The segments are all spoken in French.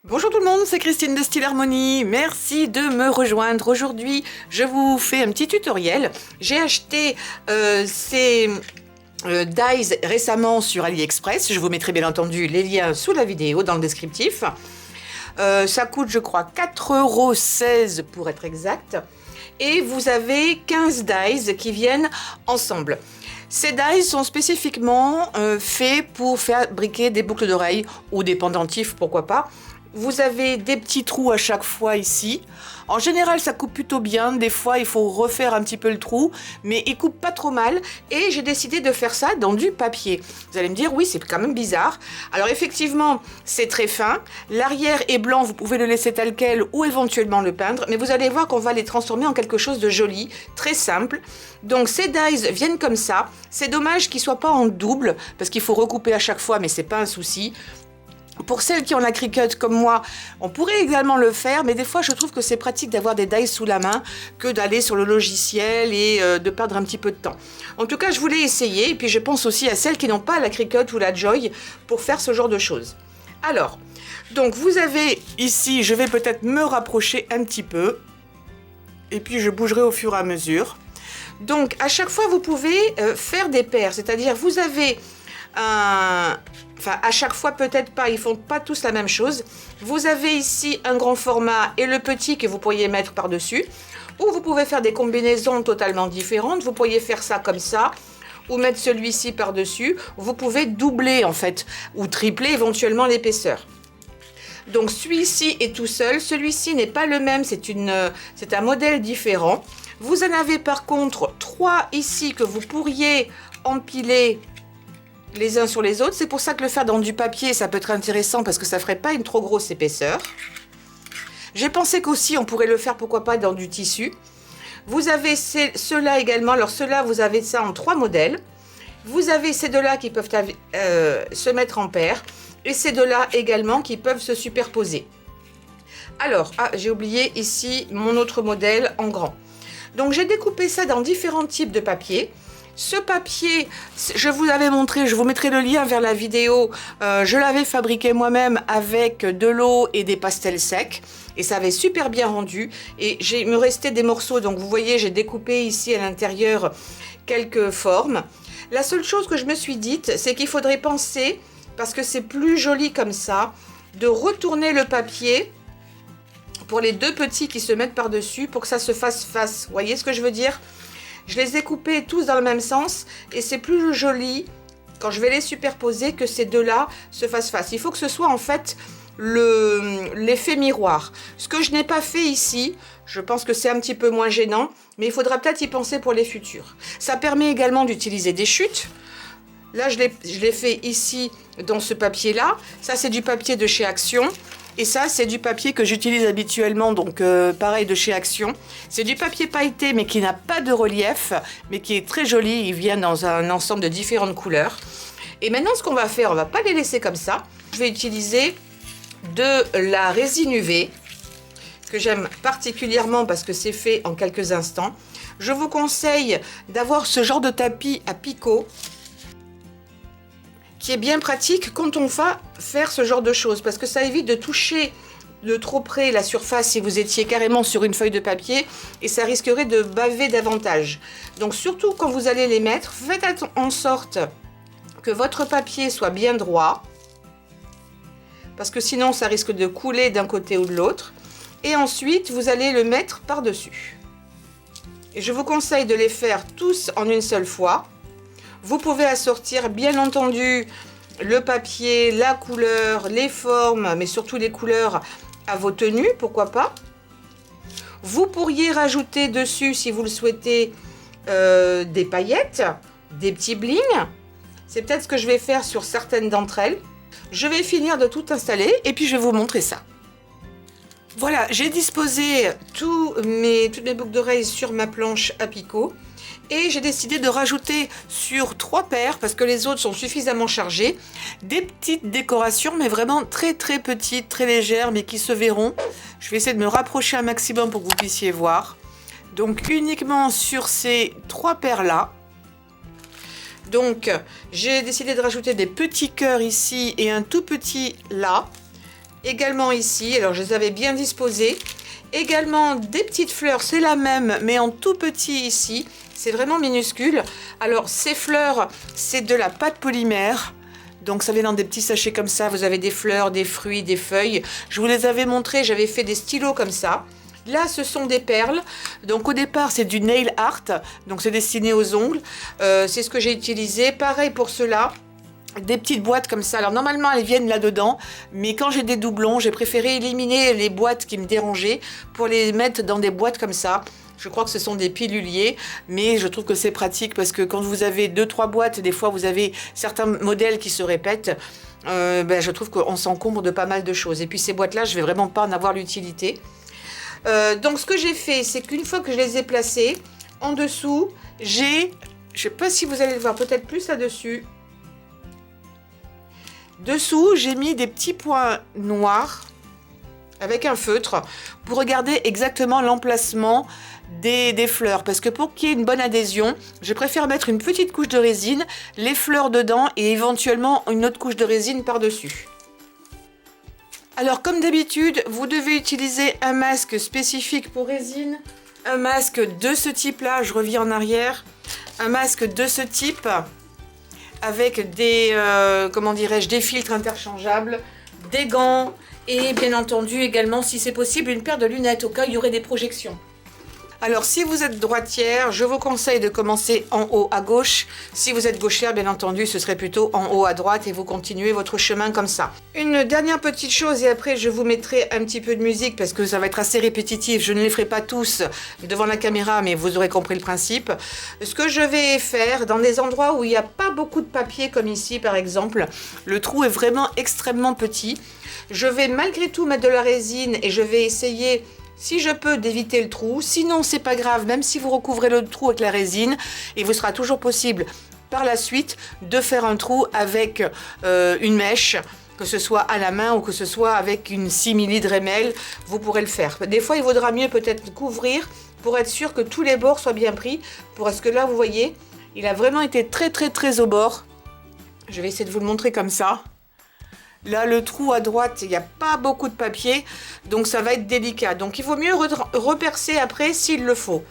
Bonjour tout le monde, c'est Christine de Style Harmonie. Merci de me rejoindre. Aujourd'hui, je vous fais un petit tutoriel. J'ai acheté ces dies récemment sur AliExpress. Je vous mettrai bien entendu les liens sous la vidéo dans le descriptif. Ça coûte, je crois, 4,16 € pour être exact. Et vous avez 15 dies qui viennent ensemble. Ces dies sont spécifiquement faits pour fabriquer des boucles d'oreilles ou des pendentifs, pourquoi pas. Vous avez des petits trous à chaque fois ici. En général, ça coupe plutôt bien. Des fois, il faut refaire un petit peu le trou, mais il coupe pas trop mal. Et j'ai décidé de faire ça dans du papier. Vous allez me dire, oui, c'est quand même bizarre. Alors effectivement, c'est très fin. L'arrière est blanc, vous pouvez le laisser tel quel ou éventuellement le peindre. Mais vous allez voir qu'on va les transformer en quelque chose de joli, très simple. Donc ces dies viennent comme ça. C'est dommage qu'ils soient pas en double, parce qu'il faut recouper à chaque fois, mais c'est pas un souci. Pour celles qui ont la Cricut comme moi, on pourrait également le faire, mais des fois je trouve que c'est pratique d'avoir des dies sous la main que d'aller sur le logiciel et de perdre un petit peu de temps. En tout cas, je voulais essayer, et puis je pense aussi à celles qui n'ont pas la Cricut ou la Joy pour faire ce genre de choses. Alors, donc vous avez ici, je vais peut-être me rapprocher un petit peu, et puis je bougerai au fur et à mesure. Donc à chaque fois vous pouvez faire des paires, c'est-à-dire vous avez enfin à chaque fois peut-être pas, ils font pas tous la même chose. Vous avez ici un grand format et le petit que vous pourriez mettre par-dessus, ou vous pouvez faire des combinaisons totalement différentes. Vous pourriez faire ça comme ça, ou mettre celui-ci par-dessus. Vous pouvez doubler en fait, ou tripler éventuellement l'épaisseur. Donc celui-ci est tout seul, celui-ci n'est pas le même, c'est un modèle différent. Vous en avez par contre 3 ici que vous pourriez empiler les uns sur les autres. C'est pour ça que le faire dans du papier, ça peut être intéressant parce que ça ferait pas une trop grosse épaisseur. J'ai pensé qu'aussi on pourrait le faire, pourquoi pas, dans du tissu. Vous avez ceux-là également. Alors ceux-là, vous avez ça en 3 modèles. Vous avez ces deux-là qui peuvent se mettre en paire. Et ces deux-là également qui peuvent se superposer. Alors, j'ai oublié ici mon autre modèle en grand. Donc j'ai découpé ça dans différents types de papier. Ce papier, je vous avais montré, je vous mettrai le lien vers la vidéo, je l'avais fabriqué moi-même avec de l'eau et des pastels secs et ça avait super bien rendu. Et il me restait des morceaux, donc vous voyez, j'ai découpé ici à l'intérieur quelques formes. La seule chose que je me suis dite, c'est qu'il faudrait penser, parce que c'est plus joli comme ça, de retourner le papier pour les deux petits qui se mettent par-dessus pour que ça se fasse face. Vous voyez ce que je veux dire ? Je les ai coupés tous dans le même sens et c'est plus joli quand je vais les superposer que ces deux-là se fassent face. Il faut que ce soit en fait l'effet miroir. Ce que je n'ai pas fait ici, je pense que c'est un petit peu moins gênant, mais il faudra peut-être y penser pour les futurs. Ça permet également d'utiliser des chutes. Là, je l'ai fait ici dans ce papier-là. Ça, c'est du papier de chez Action. Et ça, c'est du papier que j'utilise habituellement, donc pareil de chez Action. C'est du papier pailleté, mais qui n'a pas de relief, mais qui est très joli. Il vient dans un ensemble de différentes couleurs. Et maintenant, ce qu'on va faire, on ne va pas les laisser comme ça. Je vais utiliser de la résine UV, que j'aime particulièrement parce que c'est fait en quelques instants. Je vous conseille d'avoir ce genre de tapis à picot, qui est bien pratique quand on va faire ce genre de choses, parce que ça évite de toucher de trop près la surface si vous étiez carrément sur une feuille de papier, et ça risquerait de baver davantage. Donc surtout quand vous allez les mettre, faites en sorte que votre papier soit bien droit, parce que sinon ça risque de couler d'un côté ou de l'autre, et ensuite vous allez le mettre par-dessus. Et je vous conseille de les faire tous en une seule fois. Vous pouvez assortir bien entendu le papier, la couleur, les formes, mais surtout les couleurs à vos tenues, pourquoi pas. Vous pourriez rajouter dessus, si vous le souhaitez, des paillettes, des petits blings. C'est peut-être ce que je vais faire sur certaines d'entre elles. Je vais finir de tout installer et puis je vais vous montrer ça. Voilà, j'ai disposé toutes mes boucles d'oreilles sur ma planche à picot. Et j'ai décidé de rajouter sur 3 paires, parce que les autres sont suffisamment chargées, des petites décorations, mais vraiment très très petites, très légères, mais qui se verront. Je vais essayer de me rapprocher un maximum pour que vous puissiez voir. Donc uniquement sur ces 3 paires-là. Donc j'ai décidé de rajouter des petits cœurs ici et un tout petit là. Également ici, alors je les avais bien disposées. Également des petites fleurs, c'est la même, mais en tout petit ici. C'est vraiment minuscule. Alors ces fleurs, c'est de la pâte polymère. Donc ça vient dans des petits sachets comme ça. Vous avez des fleurs, des fruits, des feuilles. Je vous les avais montrés, j'avais fait des stylos comme ça. Là, ce sont des perles. Donc au départ, c'est du nail art. Donc c'est destiné aux ongles. C'est ce que j'ai utilisé. Pareil pour cela. Des petites boîtes comme ça. Alors normalement elles viennent là-dedans, mais quand j'ai des doublons, j'ai préféré éliminer les boîtes qui me dérangeaient pour les mettre dans des boîtes comme ça. Je crois que ce sont des piluliers, mais je trouve que c'est pratique parce que quand vous avez 2-3 boîtes, des fois vous avez certains modèles qui se répètent. Je trouve qu'on s'encombre de pas mal de choses. Et puis ces boîtes-là, je vais vraiment pas en avoir l'utilité. Donc ce que j'ai fait, c'est qu'une fois que je les ai placées, en dessous, je sais pas si vous allez le voir, peut-être plus là-dessus. Dessous, j'ai mis des petits points noirs avec un feutre pour regarder exactement l'emplacement des fleurs. Parce que pour qu'il y ait une bonne adhésion, je préfère mettre une petite couche de résine, les fleurs dedans et éventuellement une autre couche de résine par-dessus. Alors comme d'habitude, vous devez utiliser un masque spécifique pour résine, un masque de ce type-là, je reviens en arrière, un masque de ce type avec des, des filtres interchangeables, des gants et bien entendu également, si c'est possible, une paire de lunettes au cas où il y aurait des projections. Alors si vous êtes droitière, je vous conseille de commencer en haut à gauche. Si vous êtes gauchère, bien entendu, ce serait plutôt en haut à droite et vous continuez votre chemin comme ça. Une dernière petite chose et après je vous mettrai un petit peu de musique parce que ça va être assez répétitif. Je ne les ferai pas tous devant la caméra, mais vous aurez compris le principe. Ce que je vais faire dans des endroits où il n'y a pas beaucoup de papier comme ici par exemple, le trou est vraiment extrêmement petit. Je vais malgré tout mettre de la résine et je vais essayer, si je peux, d'éviter le trou. Sinon, c'est pas grave, même si vous recouvrez le trou avec la résine, il vous sera toujours possible par la suite de faire un trou avec une mèche, que ce soit à la main ou que ce soit avec une simili Dremel, vous pourrez le faire. Des fois, il vaudra mieux peut-être couvrir pour être sûr que tous les bords soient bien pris. Parce que là, vous voyez, il a vraiment été très au bord. Je vais essayer de vous le montrer comme ça. Là, le trou à droite, il n'y a pas beaucoup de papier, donc ça va être délicat. Donc, il vaut mieux repercer après s'il le faut.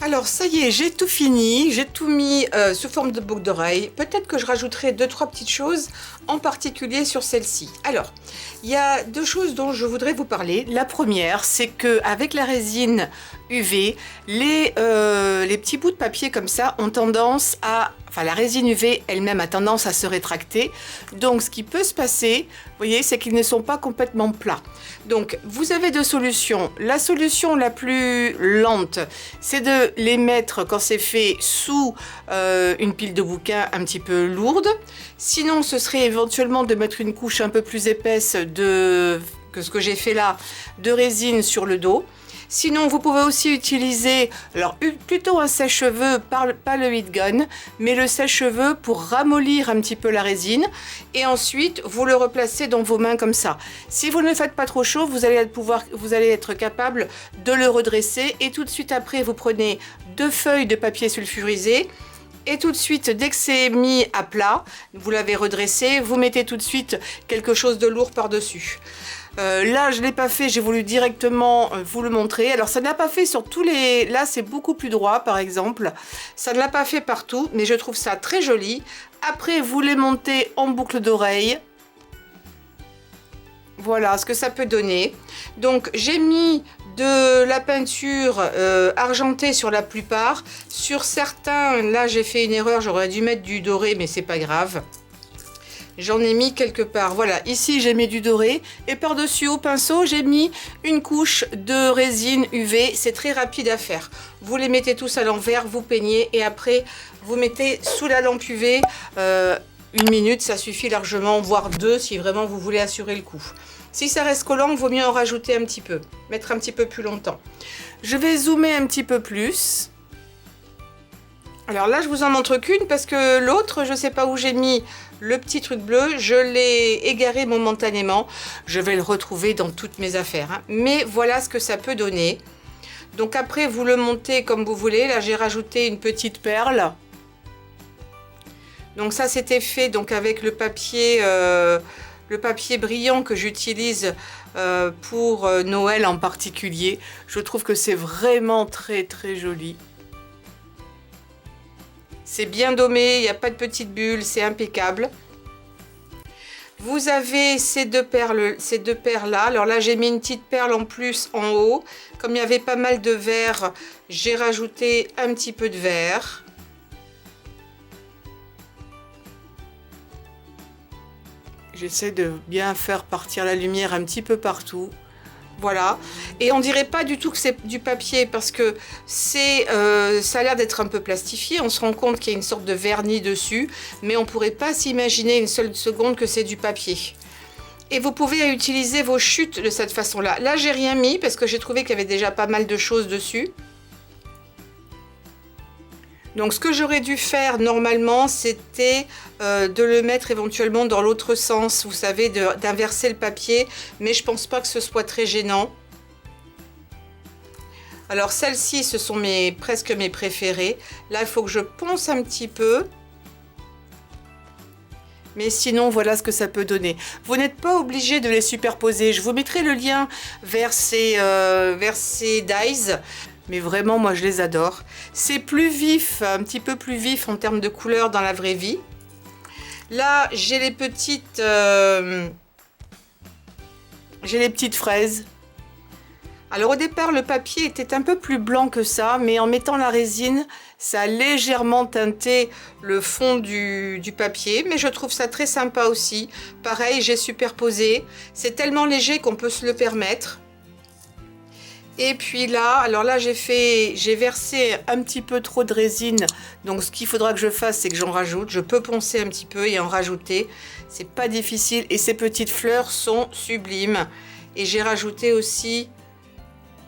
Alors ça y est, j'ai tout fini, j'ai tout mis sous forme de boucle d'oreille. Peut-être que je rajouterai 2-3 petites choses, en particulier sur celle-ci. Alors, il y a 2 choses dont je voudrais vous parler. La première, c'est qu'avec la résine UV, les petits bouts de papier comme ça ont tendance à... Enfin, la résine UV elle-même a tendance à se rétracter. Donc, ce qui peut se passer, vous voyez, c'est qu'ils ne sont pas complètement plats. Donc, vous avez 2 solutions. La solution la plus lente, c'est de les mettre, quand c'est fait, sous une pile de bouquins un petit peu lourde. Sinon, ce serait éventuellement de mettre une couche un peu plus épaisse que ce que j'ai fait là, de résine sur le dos. Sinon, vous pouvez aussi utiliser, alors plutôt un sèche-cheveux, pas le heat gun, mais le sèche-cheveux pour ramollir un petit peu la résine. Et ensuite, vous le replacez dans vos mains comme ça. Si vous ne le faites pas trop chaud, vous allez être capable de le redresser. Et tout de suite après, vous prenez 2 feuilles de papier sulfurisé Et tout de suite, dès que c'est mis à plat, vous l'avez redressé, vous mettez tout de suite quelque chose de lourd par-dessus. Là, je ne l'ai pas fait, j'ai voulu directement vous le montrer. Alors, ça ne l'a pas fait sur tous les... Là, c'est beaucoup plus droit, par exemple. Ça ne l'a pas fait partout, mais je trouve ça très joli. Après, vous les montez en boucle d'oreille. Voilà ce que ça peut donner. Donc, j'ai mis de la peinture argentée sur la plupart. Sur certains, là, j'ai fait une erreur. J'aurais dû mettre du doré, mais c'est pas grave. J'en ai mis quelque part. Voilà, ici j'ai mis du doré et par-dessus au pinceau j'ai mis une couche de résine UV. C'est très rapide à faire. Vous les mettez tous à l'envers, vous peignez et après vous mettez sous la lampe UV 1 minute, ça suffit largement, voire 2 si vraiment vous voulez assurer le coup. Si ça reste collant, il vaut mieux en rajouter un petit peu, mettre un petit peu plus longtemps. Je vais zoomer un petit peu plus. Alors là, je vous en montre qu'une parce que l'autre, je ne sais pas où j'ai mis le petit truc bleu. Je l'ai égaré momentanément. Je vais le retrouver dans toutes mes affaires, hein. Mais voilà ce que ça peut donner. Donc après, vous le montez comme vous voulez. Là, j'ai rajouté une petite perle. Donc ça, c'était fait donc avec le papier brillant que j'utilise pour Noël en particulier. Je trouve que c'est vraiment très très joli. C'est bien dommé, il n'y a pas de petites bulles, c'est impeccable. Vous avez ces deux perles là. Alors là, j'ai mis une petite perle en plus en haut. Comme il y avait pas mal de vert, j'ai rajouté un petit peu de vert. J'essaie de bien faire partir la lumière un petit peu partout. Voilà, et on dirait pas du tout que c'est du papier parce que ça a l'air d'être un peu plastifié. On se rend compte qu'il y a une sorte de vernis dessus, mais on pourrait pas s'imaginer une seule seconde que c'est du papier. Et vous pouvez utiliser vos chutes de cette façon-là. Là, j'ai rien mis parce que j'ai trouvé qu'il y avait déjà pas mal de choses dessus. Donc ce que j'aurais dû faire normalement, c'était de le mettre éventuellement dans l'autre sens, vous savez, d'inverser le papier, mais je pense pas que ce soit très gênant. Alors celles-ci, ce sont presque mes préférées. Là, il faut que je ponce un petit peu. Mais sinon, voilà ce que ça peut donner. Vous n'êtes pas obligé de les superposer. Je vous mettrai le lien vers ces dies. Mais vraiment, moi, je les adore. C'est plus vif, un petit peu plus vif en termes de couleur dans la vraie vie. Là, j'ai les petites fraises. Alors, au départ, le papier était un peu plus blanc que ça, mais en mettant la résine, ça a légèrement teinté le fond du papier. Mais je trouve ça très sympa aussi. Pareil, j'ai superposé. C'est tellement léger qu'on peut se le permettre. Et puis là, alors là j'ai versé un petit peu trop de résine. Donc ce qu'il faudra que je fasse, c'est que j'en rajoute. Je peux poncer un petit peu et en rajouter. C'est pas difficile. Et ces petites fleurs sont sublimes. Et j'ai rajouté aussi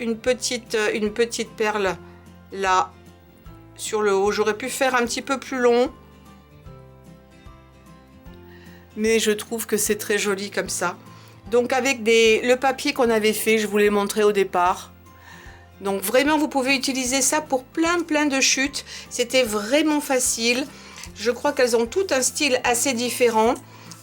une petite perle là sur le haut. J'aurais pu faire un petit peu plus long. Mais je trouve que c'est très joli comme ça. Donc avec le papier qu'on avait fait, je vous l'ai montré au départ. Donc vraiment, vous pouvez utiliser ça pour plein de chutes. C'était vraiment facile. Je crois qu'elles ont toutes un style assez différent.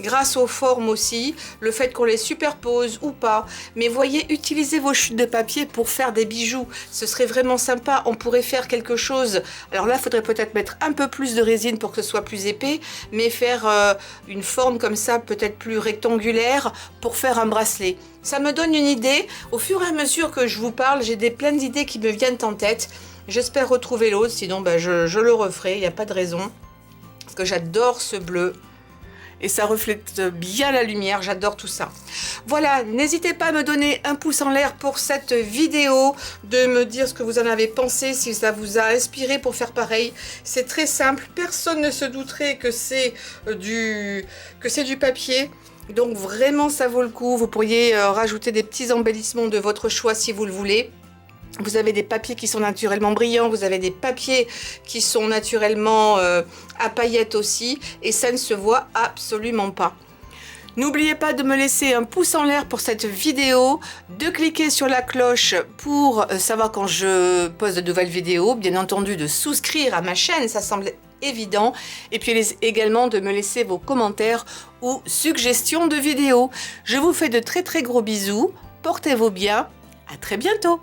Grâce aux formes aussi, le fait qu'on les superpose ou pas. Mais voyez, utilisez vos chutes de papier pour faire des bijoux. Ce serait vraiment sympa. On pourrait faire quelque chose. Alors là, il faudrait peut-être mettre un peu plus de résine pour que ce soit plus épais. Mais faire une forme comme ça, peut-être plus rectangulaire, pour faire un bracelet. Ça me donne une idée. Au fur et à mesure que je vous parle, j'ai plein d'idées qui me viennent en tête. J'espère retrouver l'autre. Sinon, je le referai. Il n'y a pas de raison. Parce que j'adore ce bleu. Et ça reflète bien la lumière, j'adore tout ça. Voilà, n'hésitez pas à me donner un pouce en l'air pour cette vidéo, de me dire ce que vous en avez pensé, si ça vous a inspiré pour faire pareil. C'est très simple, personne ne se douterait que c'est du papier. Donc vraiment, ça vaut le coup. Vous pourriez rajouter des petits embellissements de votre choix si vous le voulez. Vous avez des papiers qui sont naturellement brillants, vous avez des papiers qui sont naturellement à paillettes aussi, et ça ne se voit absolument pas. N'oubliez pas de me laisser un pouce en l'air pour cette vidéo, de cliquer sur la cloche pour savoir quand je poste de nouvelles vidéos, bien entendu de souscrire à ma chaîne, ça semble évident. Et puis également de me laisser vos commentaires ou suggestions de vidéos. Je vous fais de très très gros bisous. Portez-vous bien. À très bientôt.